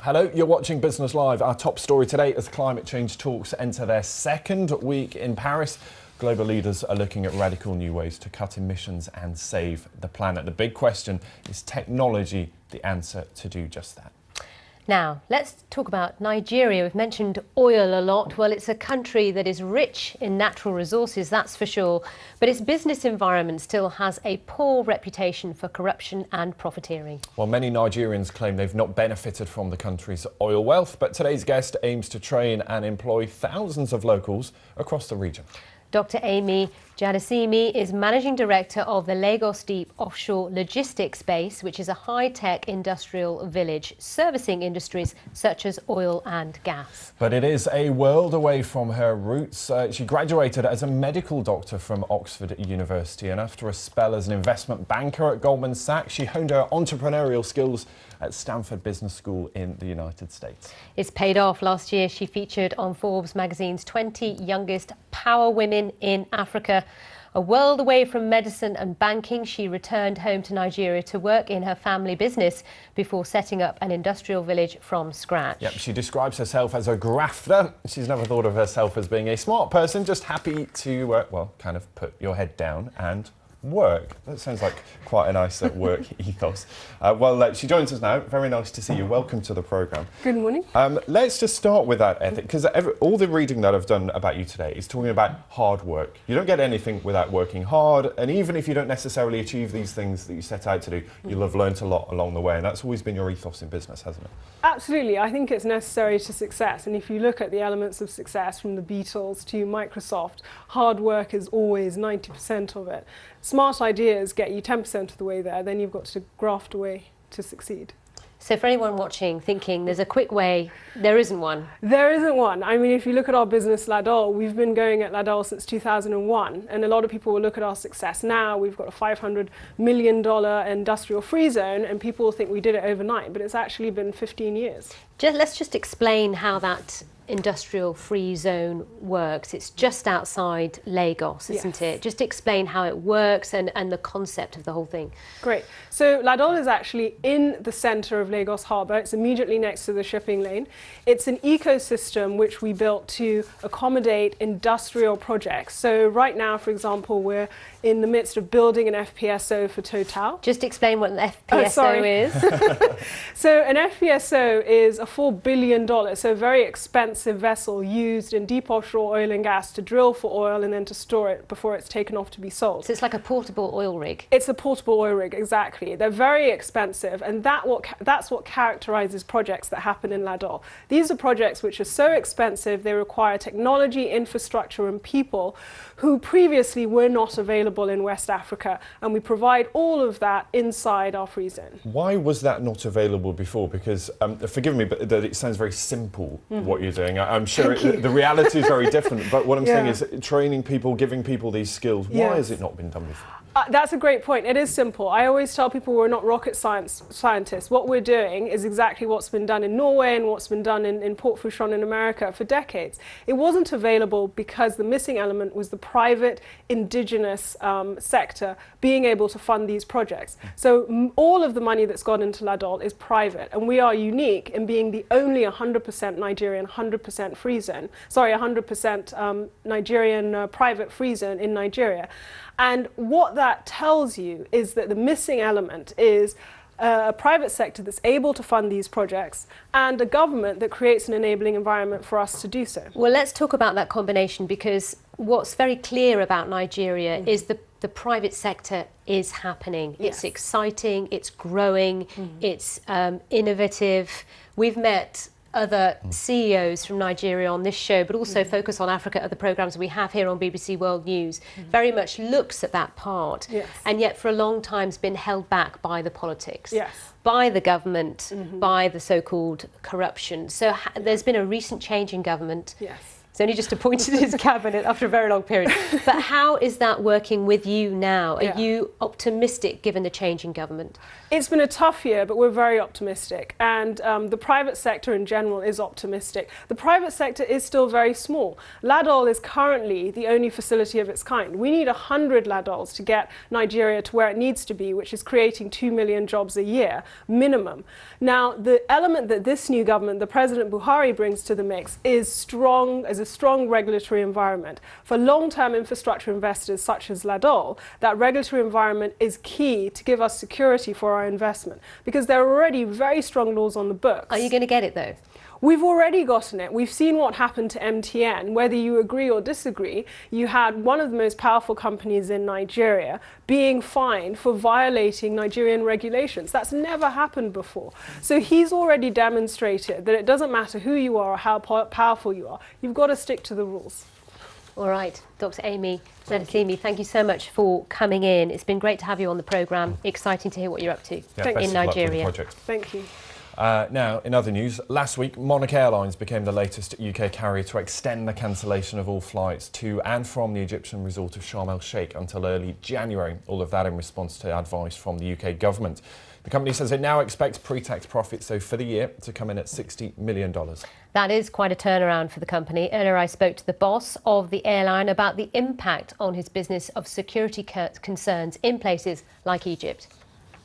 Hello, you're watching Business Live. Our top story today as climate change talks enter their second week in Paris. Global leaders are looking at radical new ways to cut emissions and save the planet. The big question is technology the answer to do just that? Now, let's talk about Nigeria. We've mentioned oil a lot. Well, it's a country that is rich in natural resources, that's for sure. But its business environment still has a poor reputation for corruption and profiteering. Well, many Nigerians claim they've not benefited from the country's oil wealth, but today's guest aims to train and employ thousands of locals across the region. Dr. AMY Jadesimi is Managing Director of the Lagos Deep Offshore Logistics Base, which is a high-tech industrial village servicing industries such as oil and gas. But it is a world away from her roots. She graduated as a medical doctor from Oxford University, and after a spell as an investment banker at Goldman Sachs, she honed her entrepreneurial skills at Stanford Business School in the United States. It's paid off. Last year, she featured on Forbes magazine's 20 youngest power women in Africa. A world away from medicine and banking, she returned home to Nigeria to work in her family business before setting up an industrial village from scratch. Yep, she describes herself as a grafter. She's never thought of herself as being a smart person, just happy to, well, kind of put your head down and work. That sounds like quite a nice work ethos. She joins us now. Very nice to see you. Welcome to the programme. Good morning. Let's just start with that ethic, because all the reading that I've done about you today is talking about hard work. You don't get anything without working hard, and even if you don't necessarily achieve these things that you set out to do, you'll have learnt a lot along the way, and that's always been your ethos in business, hasn't it? Absolutely. I think it's necessary to success, and if you look at the elements of success from the Beatles to Microsoft, hard work is always 90% of it. Smart ideas get you 10% of the way there, then you've got to graft away to succeed. So for anyone watching thinking there's a quick way, there isn't one. There isn't one. I mean, if you look at our business LADOL, we've been going at LADOL since 2001, and a lot of people will look at our success now. We've got a $500 million industrial free zone, and people will think we did it overnight, but it's actually been 15 years. Let's just explain how that industrial free zone works. It's just outside Lagos, isn't it? Just explain how it works and the concept of the whole thing. Great. So LADOL is actually in the centre of Lagos Harbour. It's immediately next to the shipping lane. It's an ecosystem which we built to accommodate industrial projects. So right now, for example, we're in the midst of building an FPSO for Total. Just explain what an FPSO is. So an FPSO is a $4 billion, so a very expensive vessel used in deep offshore oil and gas to drill for oil and then to store it before it's taken off to be sold. So it's like a portable oil rig. It's a portable oil rig, exactly. They're very expensive, and that's what characterises projects that happen in LADOL. These are projects which are so expensive, they require technology, infrastructure and people who previously were not available in West Africa, and we provide all of that inside our free zone. Why was that not available before? Because, forgive me, but it sounds very simple what you're doing. I'm sure the reality is very different, but what I'm saying is training people, giving people these skills, why has it not been done before? That's a great point. It is simple. I always tell people we're not rocket scientists. What we're doing is exactly what's been done in Norway and what's been done in Port Fourchon in America for decades. It wasn't available because the missing element was the private indigenous sector being able to fund these projects. So all of the money that's gone into LADOL is private, and we are unique in being the only 100% Nigerian, 100% free zone, sorry, 100% Nigerian private free zone in Nigeria. And what that tells you is that the missing element is a private sector that's able to fund these projects and a government that creates an enabling environment for us to do so. Well, let's talk about that combination, because what's very clear about Nigeria is the private sector is happening. It's exciting, it's growing, it's innovative. We've met other CEOs from Nigeria on this show, but also Focus on Africa, other programmes we have here on BBC World News, very much looks at that part, and yet for a long time has been held back by the politics, by the government, by the so-called corruption. So there's been a recent change in government. He's only just appointed his cabinet after a very long period. But how is that working with you now? Are you optimistic given the change in government? It's been a tough year, but we're very optimistic. And the private sector in general is optimistic. The private sector is still very small. LADOL is currently the only facility of its kind. We need 100 LADOLs to get Nigeria to where it needs to be, which is creating 2 million jobs a year, minimum. Now, the element that this new government, the President Buhari, brings to the mix is a strong regulatory environment. For long-term infrastructure investors such as LADOL, that regulatory environment is key to give us security for our investment, because there are already very strong laws on the books. Are you going to get it though? We've already gotten it. We've seen what happened to MTN. Whether you agree or disagree, you had one of the most powerful companies in Nigeria being fined for violating Nigerian regulations. That's never happened before. So he's already demonstrated that it doesn't matter who you are or how powerful you are. You've got to stick to the rules. All right, Dr. AMY Jadesimi, thank you so much for coming in. It's been great to have you on the programme. Exciting to hear what you're up to in Nigeria. Thank you. Now, in other news, last week, Monarch Airlines became the latest UK carrier to extend the cancellation of all flights to and from the Egyptian resort of Sharm el-Sheikh until early January. All of that in response to advice from the UK government. The company says it now expects pre-tax profits, so for the year, to come in at $60 million. That is quite a turnaround for the company. Earlier I spoke to the boss of the airline about the impact on his business of security concerns in places like Egypt.